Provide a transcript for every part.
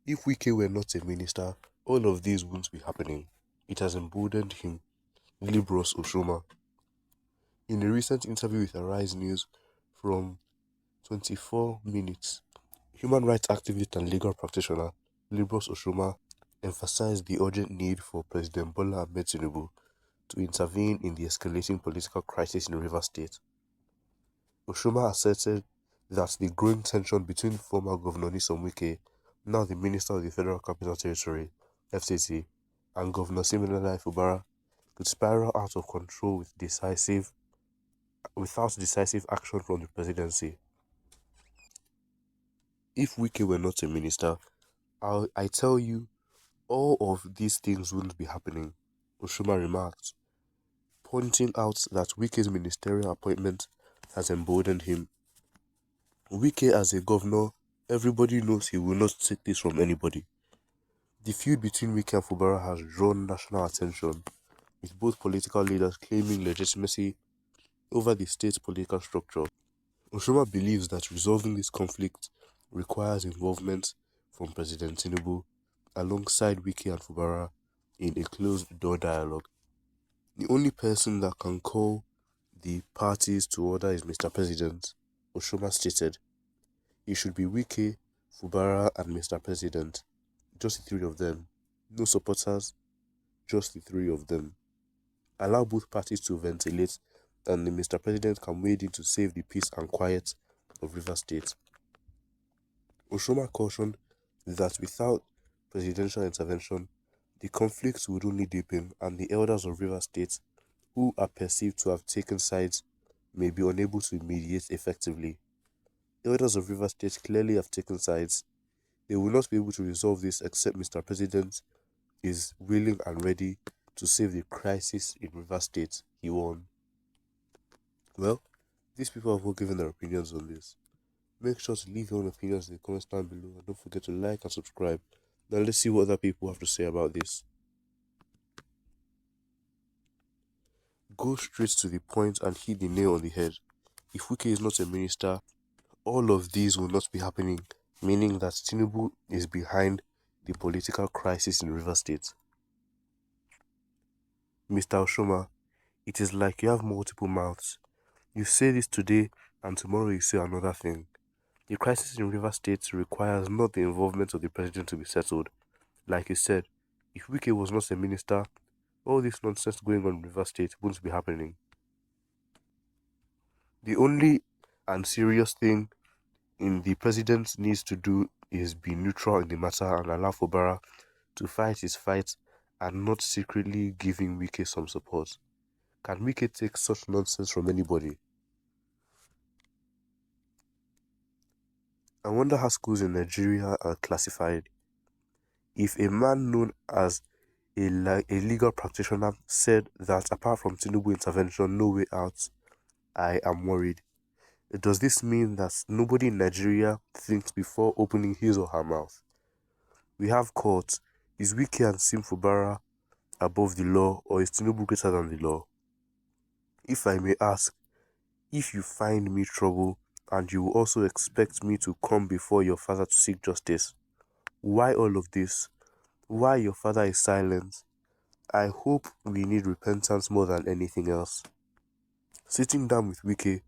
If Wike were not a minister, all of these wouldn't be happening. It has emboldened him. Libros Oshoma. In a recent interview with Arise News from 24 Minutes, human rights activist and legal practitioner Libros Oshoma emphasized the urgent need for President Bola Ahmed Tinubu to intervene in the escalating political crisis in Rivers State. Oshoma asserted that the growing tension between former Governor Nyesom Wike, now the Minister of the Federal Capital Territory, FCT, and Governor Siminalayi Fubara could spiral out of control without decisive action from the presidency. If Wike were not a minister, I tell you, all of these things wouldn't be happening, Oshoma remarked, pointing out that Wike's ministerial appointment has emboldened him. Wike as a governor, everybody knows he will not take this from anybody. The feud between Wike and Fubara has drawn national attention, with both political leaders claiming legitimacy over the state's political structure. Oshoma believes that resolving this conflict requires involvement from President Tinubu alongside Wike and Fubara in a closed-door dialogue. The only person that can call the parties to order is Mr. President, Oshoma stated. It should be Wike, Fubara and Mr. President. Just the three of them. No supporters, just the three of them. Allow both parties to ventilate and the Mr. President can wade in to save the peace and quiet of Rivers State. Oshoma cautioned that without presidential intervention, the conflict would only deepen and the elders of Rivers State, who are perceived to have taken sides, may be unable to mediate effectively. Elders of Rivers State clearly have taken sides. They will not be able to resolve this except Mr. President is willing and ready to save the crisis in Rivers State, he warned. Well, these people have all given their opinions on this. Make sure to leave your own opinions in the comments down below and don't forget to like and subscribe. Now let's see what other people have to say about this. Go straight to the point and hit the nail on the head. If Wike is not a minister, all of these will not be happening, meaning that Tinubu is behind the political crisis in Rivers State. Mr. Oshoma, it is like you have multiple mouths. You say this today and tomorrow you say another thing. The crisis in Rivers State requires not the involvement of the president to be settled. Like you said, if Wike was not a minister, all this nonsense going on in Rivers State wouldn't be happening. The only and serious thing the president needs to do is be neutral in the matter and allow Fubara to fight his fight and not secretly giving Wike some support. Can Wike take such nonsense from anybody? I wonder how schools in Nigeria are classified. If a man known as a legal practitioner said that apart from Tinubu intervention, no way out, I am worried. Does this mean that nobody in Nigeria thinks before opening his or her mouth? We have courts. Is Wike and Sim Fubara above the law, or is Tinubu greater than the law? If I may ask, if you find me trouble and you also expect me to come before your father to seek justice, why all of this? Why your father is silent? I hope we need repentance more than anything else. Sitting down with Wike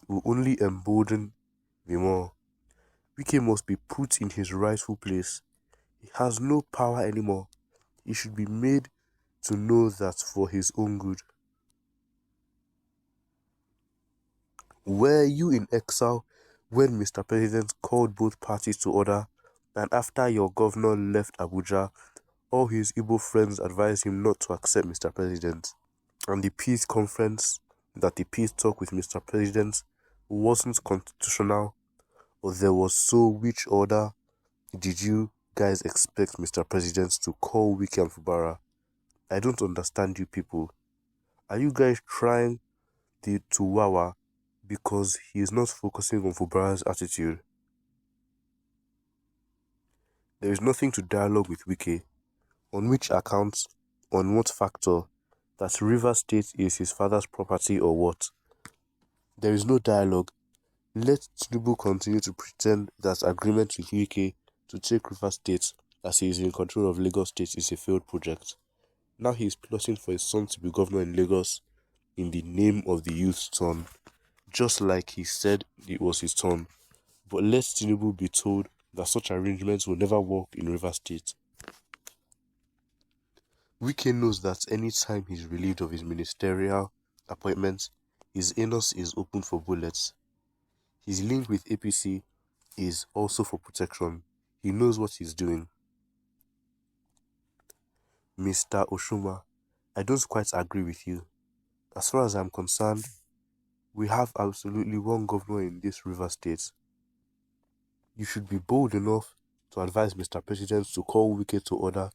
will only embolden me more. Wike must be put in his rightful place. He has no power anymore. He should be made to know that for his own good. Were you in exile when Mr. President called both parties to order, and after your governor left Abuja, all his Igbo friends advised him not to accept Mr. President, and the peace conference that the peace talk with Mr. President wasn't constitutional, or there was, so which order did you guys expect Mr. President to call Wike and Fubara? I don't understand you people. Are you guys trying to wawa because he is not focusing on Fubara's attitude? There is nothing to dialogue with Wike. On which account, on what factor, that Rivers State is his father's property or what? There is no dialogue. Let Tinubu continue to pretend that agreement with Wike to take Rivers State as he is in control of Lagos State is a failed project. Now he is plotting for his son to be governor in Lagos in the name of the youth's turn, just like he said it was his turn. But let Tinubu be told that such arrangements will never work in Rivers State. Wike knows that any time he's relieved of his ministerial appointments, his anus is open for bullets. His link with APC is also for protection. He knows what he's doing. Mr. Oshuma, I don't quite agree with you. As far as I'm concerned, we have absolutely one governor in this river state. You should be bold enough to advise Mr. President to call Wike to order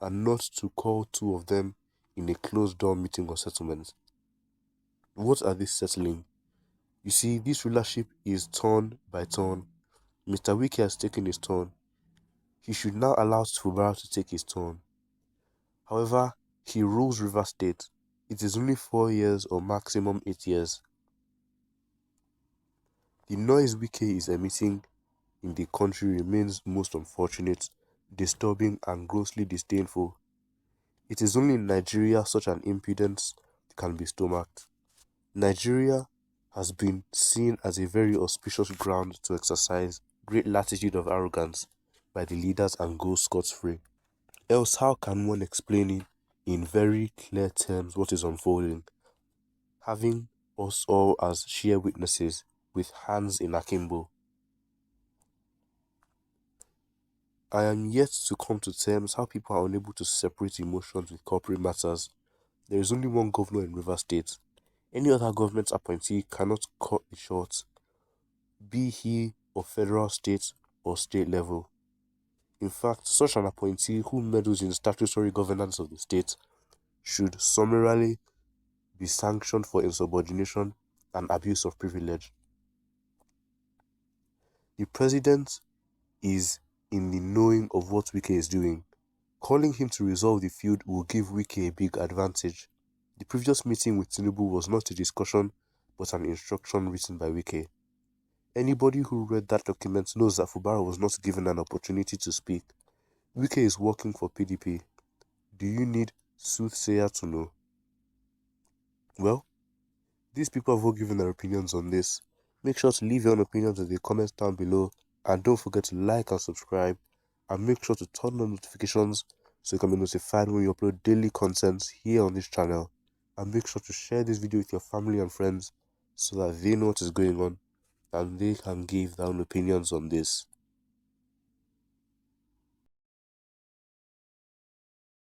and not to call two of them in a closed-door meeting or settlement. What are they settling? You see, this rulership is turn by turn. Mr. Wike has taken his turn. He should now allow Fubara to take his turn. However, he rules River State. It is only 4 years or maximum 8 years. The noise Wike is emitting in the country remains most unfortunate, disturbing and grossly disdainful. It is only in Nigeria such an impudence can be stomached. Nigeria has been seen as a very auspicious ground to exercise great latitude of arrogance by the leaders and go scot-free. Else how can one explain it in very clear terms what is unfolding, having us all as sheer witnesses with hands in akimbo? I am yet to come to terms how people are unable to separate emotions with corporate matters. There is only one governor in Rivers State. Any other government appointee cannot cut it short, be he of federal, state, or state level. In fact, such an appointee who meddles in the statutory governance of the state should summarily be sanctioned for insubordination and abuse of privilege. The president is in the knowing of what Wike is doing. Calling him to resolve the feud will give Wike a big advantage. The previous meeting with Tinubu was not a discussion but an instruction written by Wike. Anybody who read that document knows that Fubara was not given an opportunity to speak. Wike is working for PDP. Do you need soothsayer to know? Well, these people have all given their opinions on this. Make sure to leave your own opinions in the comments down below, and don't forget to like and subscribe, and make sure to turn on notifications so you can be notified when we upload daily content here on this channel. And make sure to share this video with your family and friends so that they know what is going on and they can give their own opinions on this.